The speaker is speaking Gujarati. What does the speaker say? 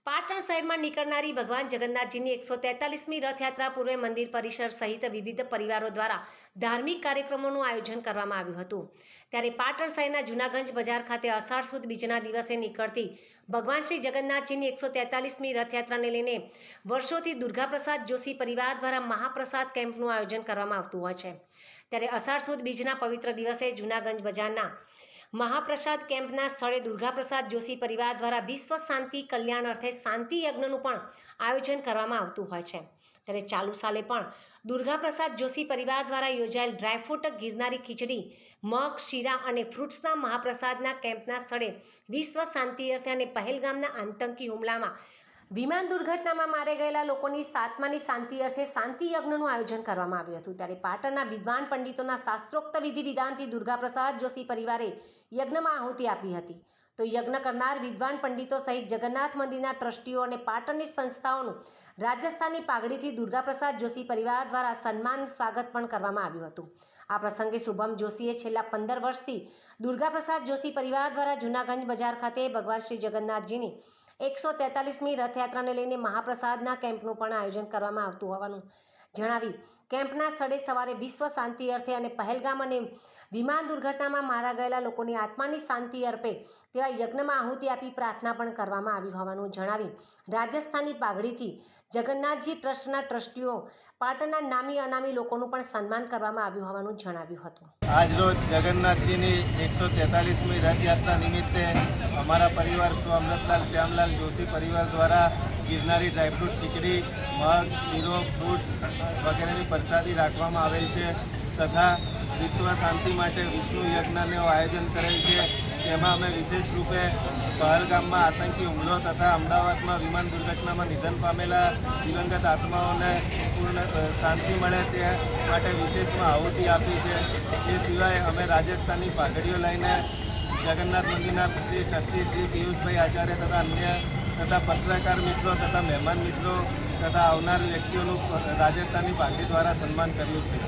પાટણ શહેરમાં નીકળનારી ભગવાન જગન્નાથજીની 143મી રથયાત્રા પૂર્વે મંદિર પરિસર સહિત વિવિધ પરિવારો દ્વારા ધાર્મિક કાર્યક્રમોનું આયોજન કરવામાં આવ્યું હતું। ત્યારે પાટણ શહેરના જૂનાગંજ બજાર ખાતે અષાઢ સુદ બીજના દિવસે નીકળતી ભગવાન શ્રી જગન્નાથજીની 143મી રથયાત્રાને લઈને વર્ષોથી દુર્ગાપ્રસાદ જોશી પરિવાર દ્વારા મહાપ્રસાદ કેમ્પનું આયોજન કરવામાં આવતું હોય છે। ત્યારે અષાઢ સુદ બીજના પવિત્ર દિવસે જૂનાગંજ બજારના મહાપ્રસાદ કેમ્પના સ્થળે દુર્ગાપ્રસાદ જોશી પરિવાર દ્વારા વિશ્વ શાંતિ કલ્યાણ અર્થે શાંતિ યજ્ઞનું પણ આયોજન કરવામાં આવતું હોય છે। ત્યારે ચાલુ સાલે પણ દુર્ગાપ્રસાદ જોશી પરિવાર દ્વારા યોજાયેલ ડ્રાયફ્રૂટ ગિરનારી ખીચડી મગ શીરા અને ફ્રૂટ્સના મહાપ્રસાદના કેમ્પના સ્થળે વિશ્વ શાંતિ અર્થે અને પહેલગામના આતંકી હુમલામાં વિમાન દુર્ઘટનામાં મારે ગયેલા લોકોની આત્માની શાંતિ અર્થે શાંતિ યજ્ઞનું આયોજન કરવામાં આવ્યું હતું। ત્યારે પાટણના વિદ્વાન પંડિતોના શાસ્ત્રોક્ત વિધિ વિધાનથી દુર્ગાપ્રસાદ જોશી પરિવારે યજ્ઞમાં આહુતિ આપી હતી। તો યજ્ઞ કરનાર વિદ્વાન પંડિતો સહિત જગન્નાથ મંદિરના ટ્રસ્ટીઓ અને પાટણની સંસ્થાઓનું રાજસ્થાની પાઘડીથી દુર્ગાપ્રસાદ જોશી પરિવાર દ્વારા સન્માન સ્વાગત પણ કરવામાં આવ્યું હતું। આ પ્રસંગે શુભમ જોશીએ છેલ્લા 15 વર્ષથી દુર્ગાપ્રસાદ જોશી પરિવાર દ્વારા જૂનાગંજ બજાર ખાતે ભગવાન શ્રી જગન્નાથજીની 143મી રથયાત્રાને લઈને મહાપ્રસાદના કેમ્પનું પણ આયોજન કરવામાં આવતું હોવાનું જણાવી કેમ્પના સ્થળે સવારે વિશ્વ શાંતિ અર્થે અને પહેલગામ અને વિમાન દુર્ઘટનામાં મારા ગયેલા લોકોની આત્માની શાંતિ અર્પે તેવા યજ્ઞમાં આહુતિ આપી પ્રાર્થના પણ કરવામાં આવી હોવાનું જણાવી રાજસ્થાની પાઘડીથી જગન્નાથજી ટ્રસ્ટના ટ્રસ્ટીઓ પાટણના નામી અનામી લોકોનું પણ સન્માન કરવામાં આવ્યું હોવાનું જણાવ્યું હતું। આજ રોજ જગન્નાથજીની 143મી રથયાત્રા નિમિત્તે અમારા પરિવાર સ્વ અમૃતલાલ શ્યામલાલ જોશી પરિવાર દ્વારા ગિરનારી ડ્રાયફ્રૂટ ખીચડી મગ શીરો ફ્રૂટ્સ વગેરેની પ્રસાદી રાખવામાં આવેલ છે તથા વિશ્વ શાંતિ માટે વિષ્ણુ યજ્ઞનું આયોજન કરેલ છે। તેમાં અમે વિશેષ રૂપે પહેલગામમાં આતંકી હુમલો તથા અમદાવાદમાં વિમાન દુર્ઘટનામાં નિધન પામેલા દિવંગત આત્માઓને પૂર્ણ શાંતિ મળે તે માટે વિશેષમાં આહુતિ આપી છે। એ સિવાય અમે રાજસ્થાની પાઘડીઓ લઈને જગન્નાથ મંદિરના શ્રી ટ્રસ્ટી શ્રી પિયુષભાઈ આચાર્ય તથા અન્ય તથા પત્રકાર મિત્રો તથા મહેમાન મિત્રો તથા આવનાર વ્યક્તિઓનું રાજસ્થાની પાઘડી દ્વારા સન્માન કર્યું છે।